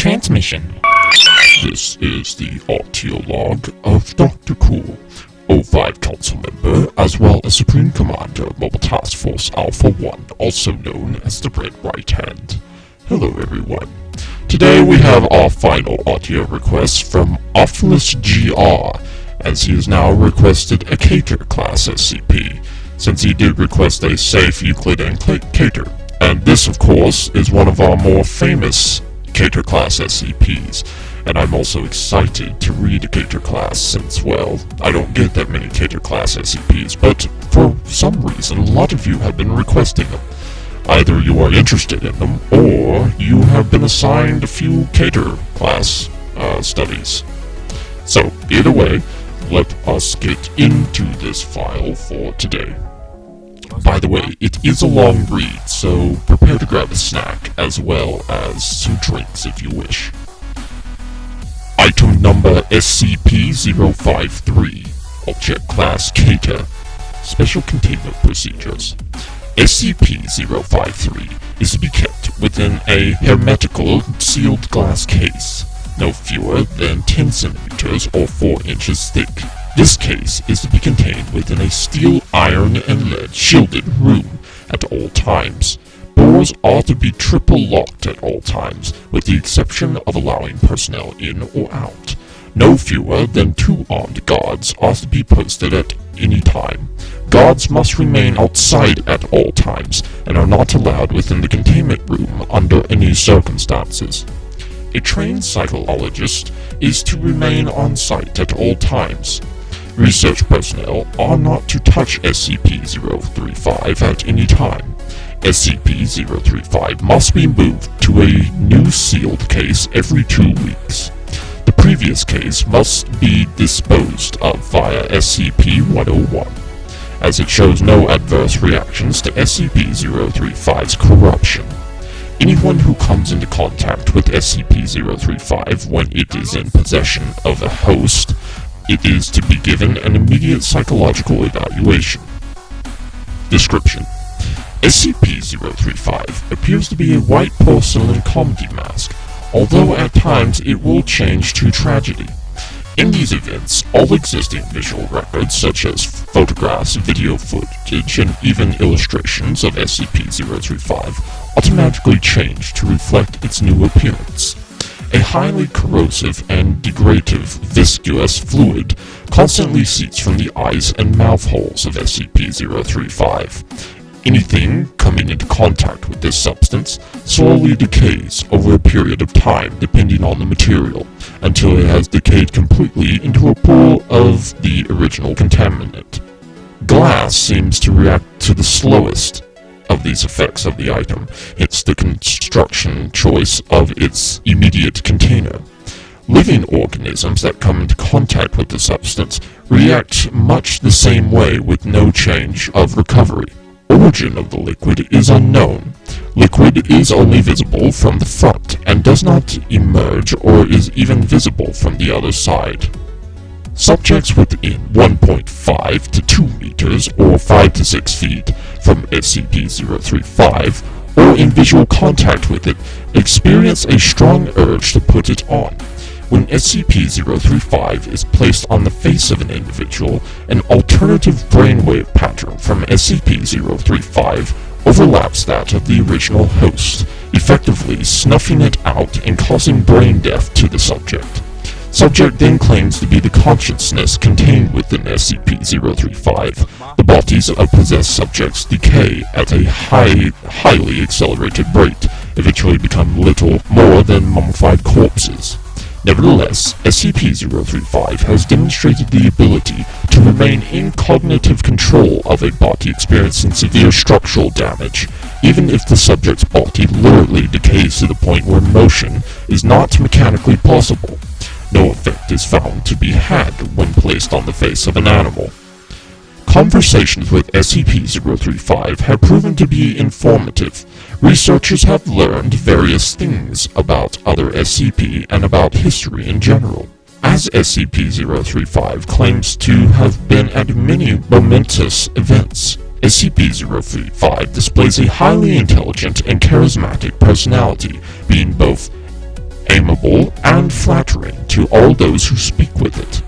transmission. This is the audio log of Dr. Cool, O5 Council member, as well as Supreme Commander of Mobile Task Force Alpha 1, also known as the Red Right Hand. Hello everyone. Today we have our final audio request from OPHLITHS GR, as he has now requested a Keter class SCP, since he did request a safe Euclidean Keter. And this, of course, is one of our more famous Keter class SCPs, and I'm also excited to read a Keter class since, well, I don't get that many Keter class SCPs, but for some reason a lot of you have been requesting them. Either you are interested in them, or you have been assigned a few Keter class studies. So, either way, let us get into this file for today. By the way, it is a long read, so prepare to grab a snack, as well as some drinks if you wish. Item number SCP-053, Object Class Keter, Special Containment Procedures. SCP-053 is to be kept within a hermetical, sealed glass case, no fewer than 10 centimeters or 4 inches thick. This case is to be contained within a steel, iron, and lead shielded room at all times. Doors are to be triple locked at all times, with the exception of allowing personnel in or out. No fewer than 2 armed guards are to be posted at any time. Guards must remain outside at all times, and are not allowed within the containment room under any circumstances. A trained psychologist is to remain on site at all times. Research personnel are not to touch SCP-035 at any time. SCP-035 must be moved to a new sealed case every 2 weeks. The previous case must be disposed of via SCP-101, as it shows no adverse reactions to SCP-035's corruption. Anyone who comes into contact with SCP-035 when it is in possession of a host, it is to be given an immediate psychological evaluation. Description: SCP-035 appears to be a white porcelain comedy mask, although at times it will change to tragedy. In these events, all existing visual records such as photographs, video footage, and even illustrations of SCP-035 automatically change to reflect its new appearance. A highly corrosive and degradative viscous fluid constantly seeps from the eyes and mouth holes of SCP-035. Anything coming into contact with this substance slowly decays over a period of time depending on the material, until it has decayed completely into a pool of the original contaminant. Glass seems to react to the slowest of these effects of the item, hence the construction choice of its immediate container. Living organisms that come into contact with the substance react much the same way with no change of recovery. Origin of the liquid is unknown. Liquid is only visible from the front and does not emerge or is even visible from the other side. Subjects within 1.5 to 2 meters or 5 to 6 feet from SCP-035 or in visual contact with it experience a strong urge to put it on. When SCP-035 is placed on the face of an individual, an alternative brainwave pattern from SCP-035 overlaps that of the original host, effectively snuffing it out and causing brain death to the subject. Subject then claims to be the consciousness contained within SCP-035. The bodies of possessed subjects decay at a highly accelerated rate, eventually become little more than mummified corpses. Nevertheless, SCP-035 has demonstrated the ability to remain in cognitive control of a body experiencing severe structural damage, even if the subject's body literally decays to the point where motion is not mechanically possible. No effect is found to be had when placed on the face of an animal. Conversations with SCP-035 have proven to be informative. Researchers have learned various things about other SCP and about history in general. As SCP-035 claims to have been at many momentous events, SCP-035 displays a highly intelligent and charismatic personality, being both amiable to all those who speak with it.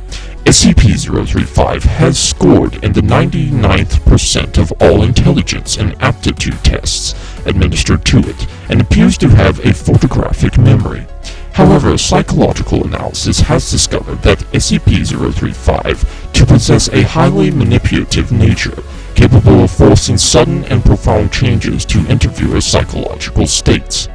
SCP-035 has scored in the 99th percent of all intelligence and aptitude tests administered to it, and appears to have a photographic memory. However, psychological analysis has discovered that SCP-035 to possess a highly manipulative nature, capable of forcing sudden and profound changes to interviewers' psychological states.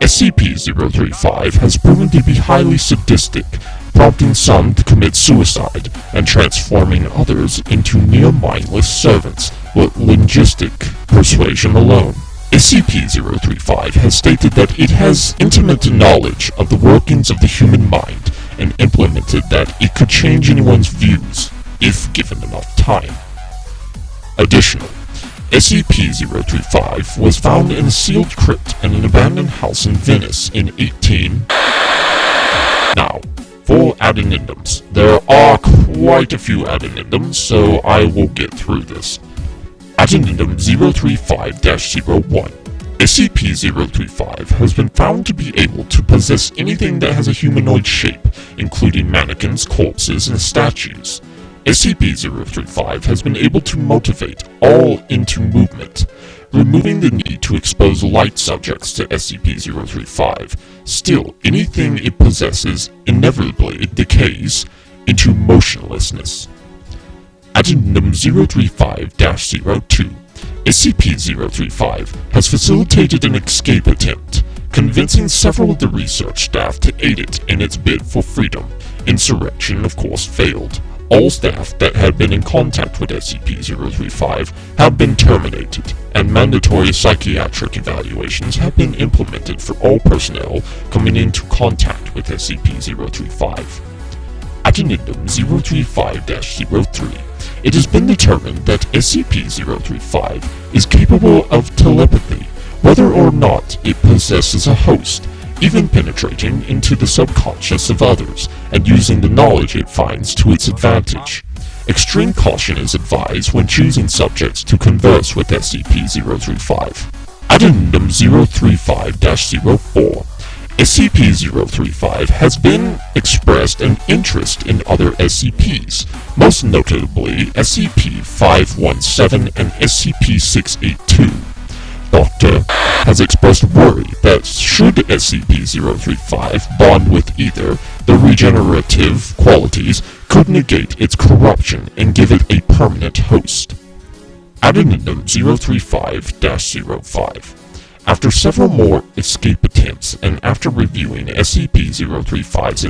SCP-035 has proven to be highly sadistic, prompting some to commit suicide and transforming others into near-mindless servants with linguistic persuasion alone. SCP-035 has stated that it has intimate knowledge of the workings of the human mind and implemented that it could change anyone's views if given enough time. Additionally, SCP-035 was found in a sealed crypt in an abandoned house in Venice in 18... Now, for addendums. There are quite a few addendums, so I will get through this. Addendum 035-01. SCP-035 has been found to be able to possess anything that has a humanoid shape, including mannequins, corpses, and statues. SCP-035 has been able to motivate all into movement, removing the need to expose light subjects to SCP-035. Still, anything it possesses inevitably decays into motionlessness. Addendum 035-02. SCP-035 has facilitated an escape attempt, convincing several of the research staff to aid it in its bid for freedom. Insurrection, of course, failed. All staff that had been in contact with SCP-035 have been terminated, and mandatory psychiatric evaluations have been implemented for all personnel coming into contact with SCP-035. Addendum 035-03. It has been determined that SCP-035 is capable of telepathy, whether or not it possesses a host, even penetrating into the subconscious of others and using the knowledge it finds to its advantage. Extreme caution is advised when choosing subjects to converse with SCP-035. Addendum 035-04. SCP-035 has been expressed an interest in other SCPs, most notably SCP-517 and SCP-682. Doctor has expressed worry that should SCP-035 bond with either, the regenerative qualities could negate its corruption and give it a permanent host. Addendum 035-05. After several more escape attempts and after reviewing SCP-035's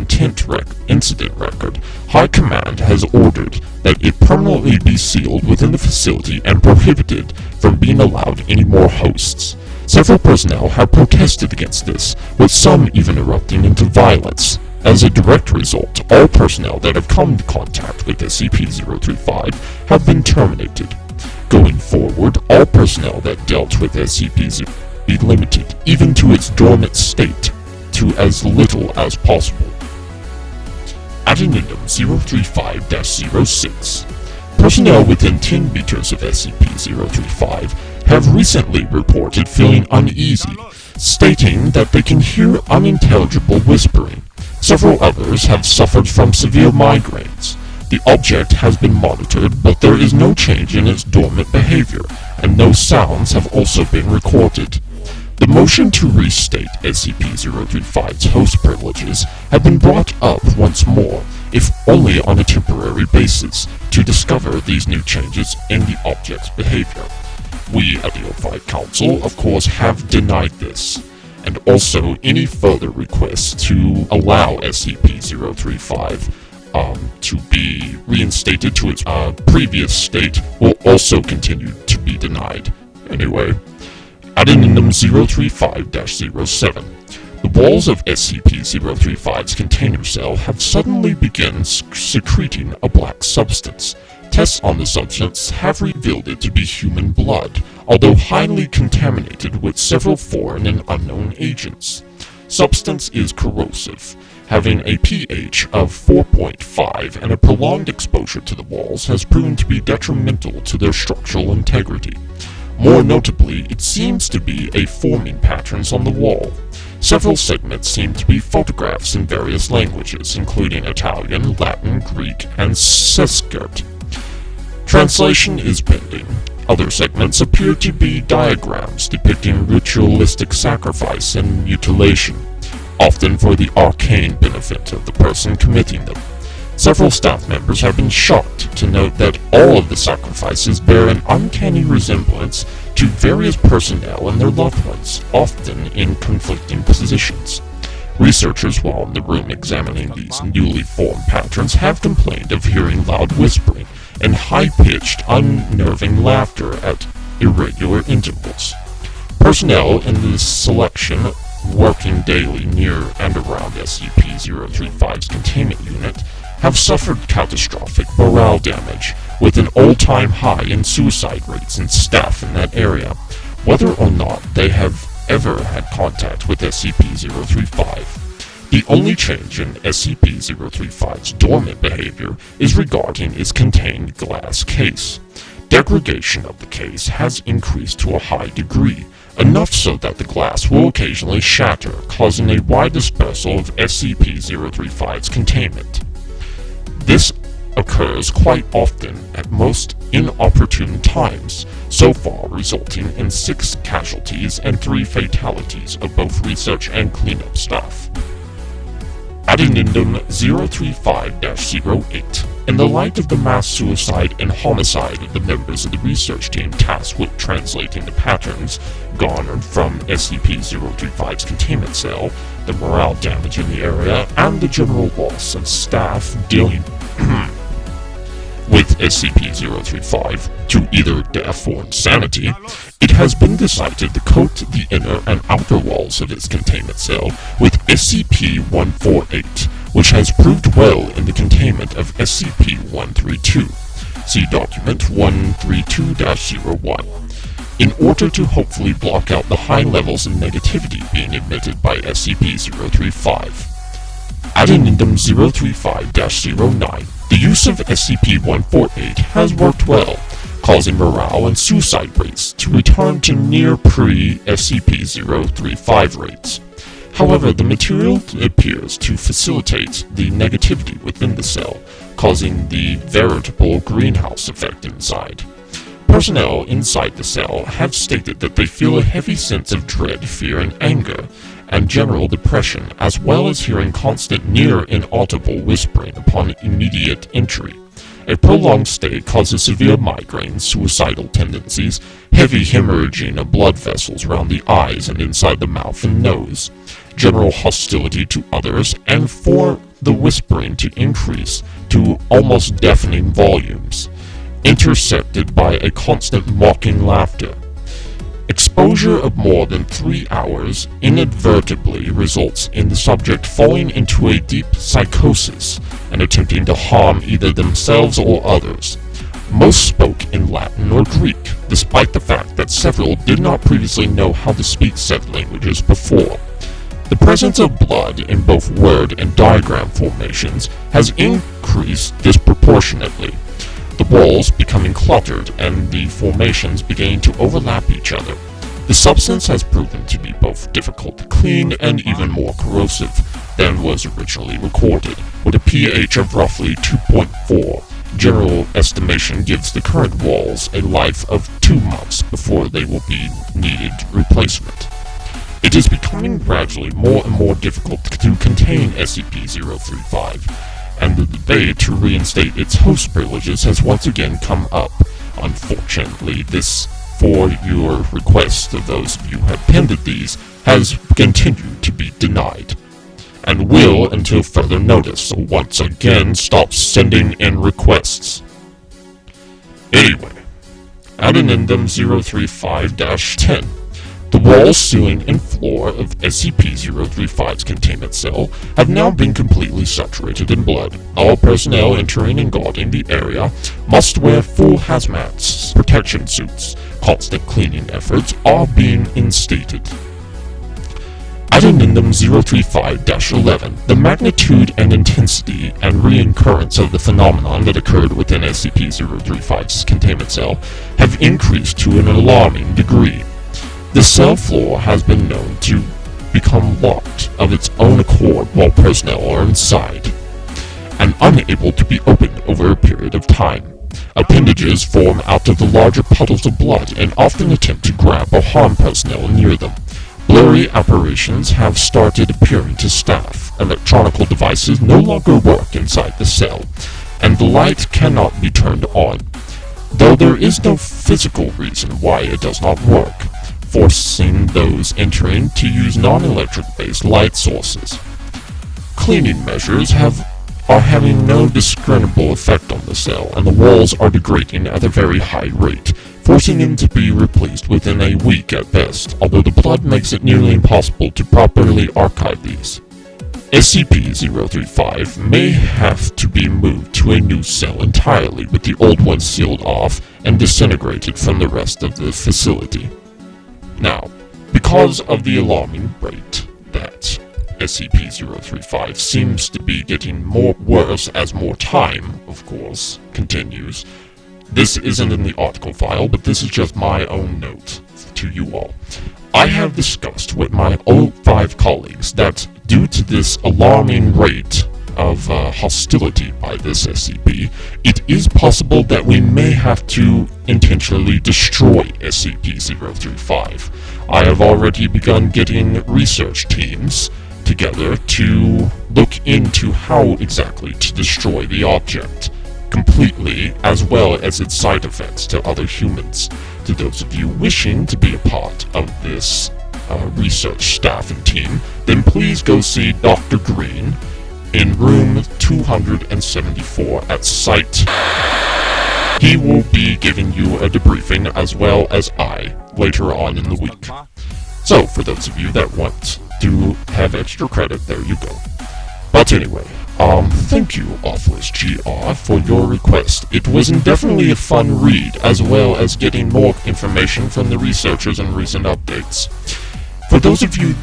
incident record, High Command has ordered that it permanently be sealed within the facility and prohibited from being allowed any more hosts. Several personnel have protested against this, with some even erupting into violence. As a direct result, all personnel that have come into contact with SCP-035 have been terminated. Going forward, all personnel that dealt with SCP-035 be limited, even to its dormant state, to as little as possible. Addendum 035-06. Personnel within 10 meters of SCP-035 have recently reported feeling uneasy, stating that they can hear unintelligible whispering. Several others have suffered from severe migraines. The object has been monitored, but there is no change in its dormant behavior, and no sounds have also been recorded. The motion to restate SCP-035's host privileges have been brought up once more, if only on a temporary basis, to discover these new changes in the object's behavior. We at the O5 Council, of course, have denied this, and also any further requests to allow SCP-035 to be reinstated to its previous state will also continue to be denied. Anyway, Addendum 035-07. The walls of SCP-035's container cell have suddenly begun secreting a black substance. Tests on the substance have revealed it to be human blood, although highly contaminated with several foreign and unknown agents. Substance is corrosive, having a pH of 4.5, and a prolonged exposure to the walls has proven to be detrimental to their structural integrity. More notably, it seems to be a forming patterns on the wall. Several segments seem to be photographs in various languages, including Italian, Latin, Greek, and Sanskrit. Translation is pending. Other segments appear to be diagrams depicting ritualistic sacrifice and mutilation, often for the arcane benefit of the person committing them. Several staff members have been shocked to note that all of the sacrifices bear an uncanny resemblance to various personnel and their loved ones, often in conflicting positions. Researchers, while in the room examining these newly formed patterns, have complained of hearing loud whispering and high-pitched, unnerving laughter at irregular intervals. Personnel in this selection, working daily near and around SCP-035's containment unit, have suffered catastrophic morale damage, with an all-time high in suicide rates in staff in that area, whether or not they have ever had contact with SCP-035. The only change in SCP-035's dormant behavior is regarding its contained glass case. Degradation of the case has increased to a high degree, enough so that the glass will occasionally shatter, causing a wide dispersal of SCP-035's containment. This occurs quite often at most inopportune times, so far resulting in 6 casualties and 3 fatalities of both research and cleanup staff. Addendum 035-08. In the light of the mass suicide and homicide of the members of the research team tasked with translating the patterns garnered from SCP-035's containment cell, the morale damage in the area, and the general loss of staff dealing with SCP-035 to either death or insanity, it has been decided to coat the inner and outer walls of its containment cell with SCP-148, which has proved well in the containment of SCP-132. See Document 132-01. In order to hopefully block out the high levels of negativity being emitted by SCP-035. Addendum 035-09. The use of SCP-148 has worked well, causing morale and suicide rates to return to near pre-SCP-035 rates. However, the material appears to facilitate the negativity within the cell, causing the veritable greenhouse effect inside. Personnel inside the cell have stated that they feel a heavy sense of dread, fear, and anger, and general depression, as well as hearing constant near-inaudible whispering upon immediate entry. A prolonged stay causes severe migraines, suicidal tendencies, heavy hemorrhaging of blood vessels around the eyes and inside the mouth and nose, general hostility to others, and for the whispering to increase to almost deafening volumes, intersected by a constant mocking laughter. Exposure of more than 3 hours inadvertently results in the subject falling into a deep psychosis and attempting to harm either themselves or others. Most spoke in Latin or Greek, despite the fact that several did not previously know how to speak said languages before. The presence of blood in both word and diagram formations has increased disproportionately, the walls becoming cluttered and the formations beginning to overlap each other. The substance has proven to be both difficult to clean and even more corrosive than was originally recorded, with a pH of roughly 2.4. General estimation gives the current walls a life of 2 months before they will be needed replacement. It is becoming gradually more and more difficult to contain SCP-035, and the debate to reinstate its host privileges has once again come up. Unfortunately, this, for your request of those of you who have pended these, has continued to be denied, and will until further notice, so once again stop sending in requests. Anyway, Addendum 035-10. The walls, ceiling, and floor of SCP-035's containment cell have now been completely saturated in blood. All personnel entering and guarding the area must wear full hazmat protection suits. Constant cleaning efforts are being instated. Addendum 035-11. The magnitude and intensity and reoccurrence of the phenomenon that occurred within SCP-035's containment cell have increased to an alarming degree. The cell floor has been known to become locked of its own accord while personnel are inside, and unable to be opened over a period of time. Appendages form out of the larger puddles of blood and often attempt to grab or harm personnel near them. Blurry apparitions have started appearing to staff. Electronical devices no longer work inside the cell, and the light cannot be turned on, though there is no physical reason why it does not work, forcing those entering to use non-electric based light sources. Cleaning measures are having no discernible effect on the cell, and the walls are degrading at a very high rate, forcing them to be replaced within a week at best, although the blood makes it nearly impossible to properly archive these. SCP-035 may have to be moved to a new cell entirely, with the old one sealed off and disintegrated from the rest of the facility. Now, because of the alarming rate that SCP-035 seems to be getting more worse as more time, of course, continues. This isn't in the article file, but this is just my own note to you all. I have discussed with my O5 colleagues that due to this alarming rate of hostility by this SCP, it is possible that we may have to intentionally destroy SCP-035. I have already begun getting research teams together to look into how exactly to destroy the object completely, as well as its side effects to other humans. To those of you wishing to be a part of this research staff and team, then please go see Dr. Green in room 274 at site. He will be giving you a debriefing, as well as I, later on in the week. So, for those of you that want to have extra credit, there you go. But anyway, thank you, OPHLITHS GR, for your request. It was definitely a fun read, as well as getting more information from the researchers and recent updates. For those of you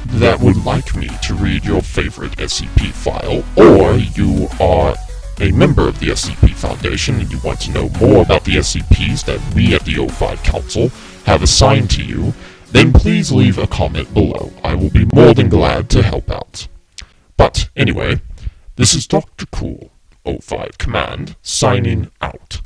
that would like me to read your favorite SCP file, or you are a member of the SCP Foundation and you want to know more about the SCPs that we at the O5 Council have assigned to you, then please leave a comment below. I will be more than glad to help out. But anyway, this is Dr. Cool, O5 Command, signing out.